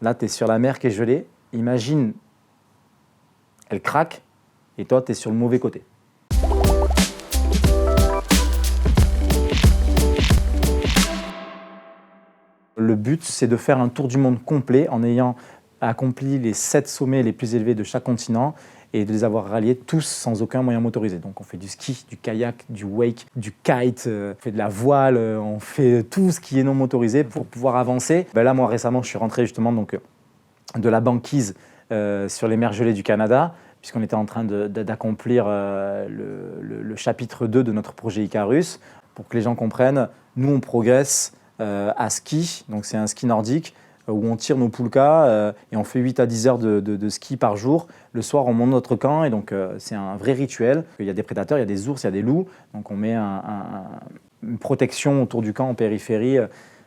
Là, tu es sur la mer qui est gelée. Imagine, elle craque et toi, tu es sur le mauvais côté. Le but, c'est de faire un tour du monde complet en ayant accompli les 7 sommets les plus élevés de chaque continent et de les avoir ralliés tous sans aucun moyen motorisé. Donc on fait du ski, du kayak, du wake, du kite, on fait de la voile, on fait tout ce qui est non motorisé pour pouvoir avancer. Là, moi récemment, je suis rentré justement de la banquise sur les mers gelées du Canada, puisqu'on était en train d'accomplir le chapitre 2 de notre projet Icarus. Pour que les gens comprennent, nous on progresse à ski, donc c'est un ski nordique, où on tire nos poulkas et on fait 8 à 10 heures de ski par jour. Le soir, on monte notre camp et donc c'est un vrai rituel. Il y a des prédateurs, il y a des ours, il y a des loups. Donc on met une protection autour du camp en périphérie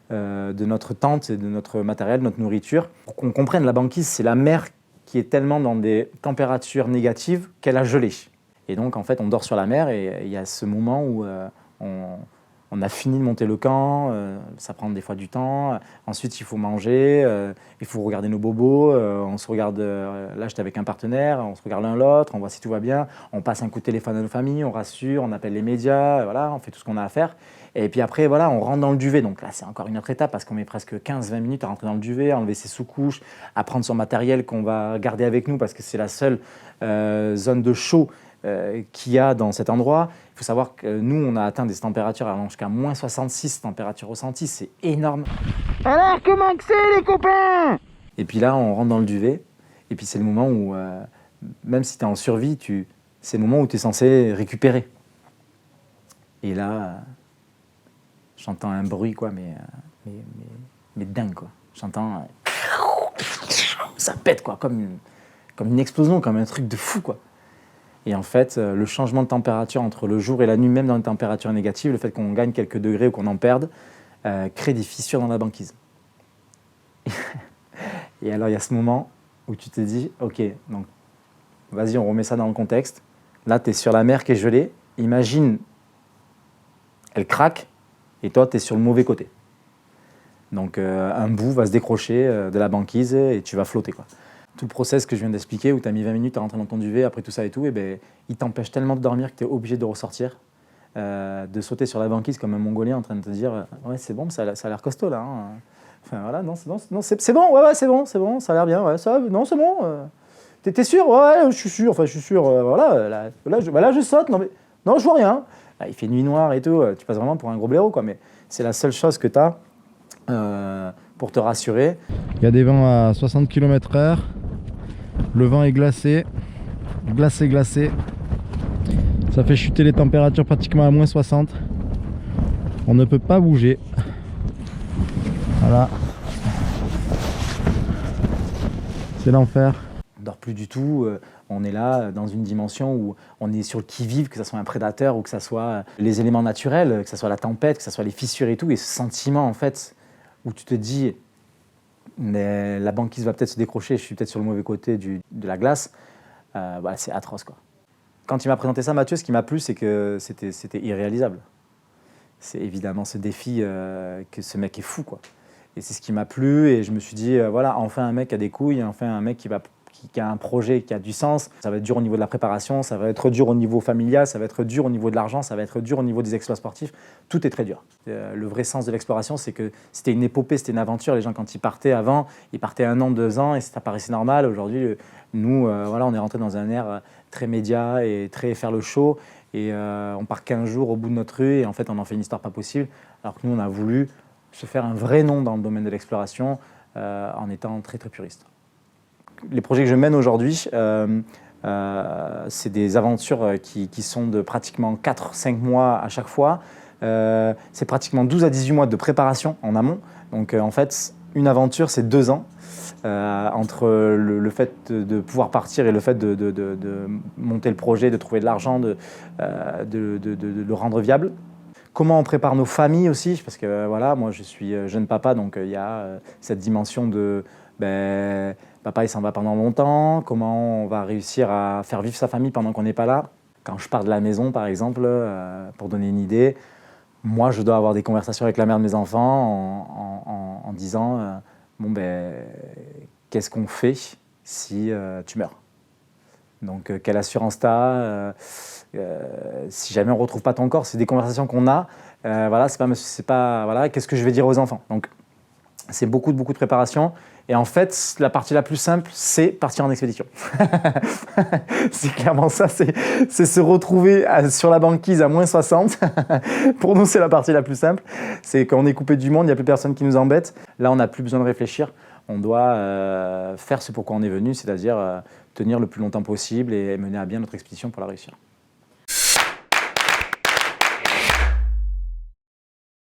de notre tente et de notre matériel, de notre nourriture. Pour qu'on comprenne, la banquise, c'est la mer qui est tellement dans des températures négatives qu'elle a gelé. Et donc en fait, on dort sur la mer et il y a ce moment où on a fini de monter le camp, ça prend des fois du temps. Ensuite, il faut manger, il faut regarder nos bobos. On se regarde, là, j'étais avec un partenaire, on se regarde l'un l'autre, on voit si tout va bien. On passe un coup de téléphone à nos familles, on rassure, on appelle les médias, voilà, on fait tout ce qu'on a à faire. Et puis après, voilà, on rentre dans le duvet. Donc là, c'est encore une autre étape parce qu'on met presque 15-20 minutes à rentrer dans le duvet, à enlever ses sous-couches, à prendre son matériel qu'on va garder avec nous parce que c'est la seule zone de chaud qu'il y a dans cet endroit. Il faut savoir que nous, on a atteint des températures allant jusqu'à moins 66 températures ressenties, c'est énorme. Alors, comment que c'est, les copains? Et puis là, on rentre dans le duvet, et puis c'est le moment où, même si tu es en survie, c'est le moment où tu es censé récupérer. Et là, j'entends un bruit, quoi, mais dingue, quoi. J'entends... ça pète, quoi, comme une explosion, comme un truc de fou, quoi. Et en fait, le changement de température entre le jour et la nuit, même dans les températures négatives, le fait qu'on gagne quelques degrés ou qu'on en perde, crée des fissures dans la banquise. Et alors, il y a ce moment où tu te dis, ok, donc vas-y, on remet ça dans le contexte. Là, tu es sur la mer qui est gelée. Imagine, elle craque et toi, tu es sur le mauvais côté. Donc, un bout va se décrocher de la banquise et tu vas flotter, quoi. Tout le process que je viens d'expliquer, où tu as mis 20 minutes à rentrer dans ton duvet, après tout ça et tout, il t'empêche tellement de dormir que tu es obligé de ressortir, de sauter sur la banquise comme un Mongolien en train de te dire « Ouais, c'est bon, ça a l'air costaud là. Hein. » Enfin voilà, non, c'est bon, ouais, c'est bon, ça a l'air bien, ouais, non, c'est bon. T'es sûr? Ouais, je suis sûr, voilà, là, je saute, non, je vois rien. Là, il fait nuit noire et tout, tu passes vraiment pour un gros blaireau, quoi, mais c'est la seule chose que tu as pour te rassurer. Il y a des vents à 60 km/h. Le vent est glacé. Glacé. Ça fait chuter les températures pratiquement à moins 60. On ne peut pas bouger. Voilà. C'est l'enfer. On ne dort plus du tout. On est là dans une dimension où on est sur le qui-vive, que ce soit un prédateur ou que ce soit les éléments naturels, que ce soit la tempête, que ce soit les fissures et tout. Et ce sentiment, en fait, où tu te dis, mais la banquise va peut-être se décrocher, je suis peut-être sur le mauvais côté de la glace, c'est atroce, quoi. Quand il m'a présenté ça, Mathieu, ce qui m'a plu, c'est que c'était irréalisable. C'est évidemment ce défi que ce mec est fou, quoi. Et c'est ce qui m'a plu, et je me suis dit, voilà, enfin un mec qui a des couilles, enfin un mec qui a un projet qui a du sens. Ça va être dur au niveau de la préparation, ça va être dur au niveau familial, ça va être dur au niveau de l'argent, ça va être dur au niveau des exploits sportifs. Tout est très dur. Le vrai sens de l'exploration, c'est que c'était une épopée, c'était une aventure. Les gens, quand ils partaient avant, ils partaient 1 an, 2 ans, et ça paraissait normal. Aujourd'hui, nous, voilà, on est rentré dans un air très média et très faire le show. Et on part 15 jours au bout de notre rue, et en fait, on en fait une histoire pas possible. Alors que nous, on a voulu se faire un vrai nom dans le domaine de l'exploration en étant très, très puriste. Les projets que je mène aujourd'hui, c'est des aventures qui sont de pratiquement 4-5 mois à chaque fois. C'est pratiquement 12 à 18 mois de préparation en amont. Donc en fait, une aventure, c'est 2 ans. Entre le fait de pouvoir partir et le fait de monter le projet, de trouver de l'argent, de le rendre viable. Comment on prépare nos familles aussi, parce que voilà, moi je suis jeune papa, donc il y a cette dimension de papa il s'en va pendant longtemps, comment on va réussir à faire vivre sa famille pendant qu'on n'est pas là. Quand je pars de la maison par exemple, pour donner une idée, moi je dois avoir des conversations avec la mère de mes enfants en disant bon ben, qu'est-ce qu'on fait si tu meurs? Donc quelle assurance tu as? Si jamais on ne retrouve pas ton corps, c'est des conversations qu'on a. Voilà, voilà, qu'est-ce que je vais dire aux enfants? Donc c'est beaucoup de préparation. Et en fait, la partie la plus simple, c'est partir en expédition. C'est clairement ça, c'est se retrouver sur la banquise à moins 60. Pour nous, c'est la partie la plus simple. C'est quand on est coupé du monde, il n'y a plus personne qui nous embête. Là, on n'a plus besoin de réfléchir. On doit faire ce pour quoi on est venu, c'est-à-dire tenir le plus longtemps possible et mener à bien notre expédition pour la réussir.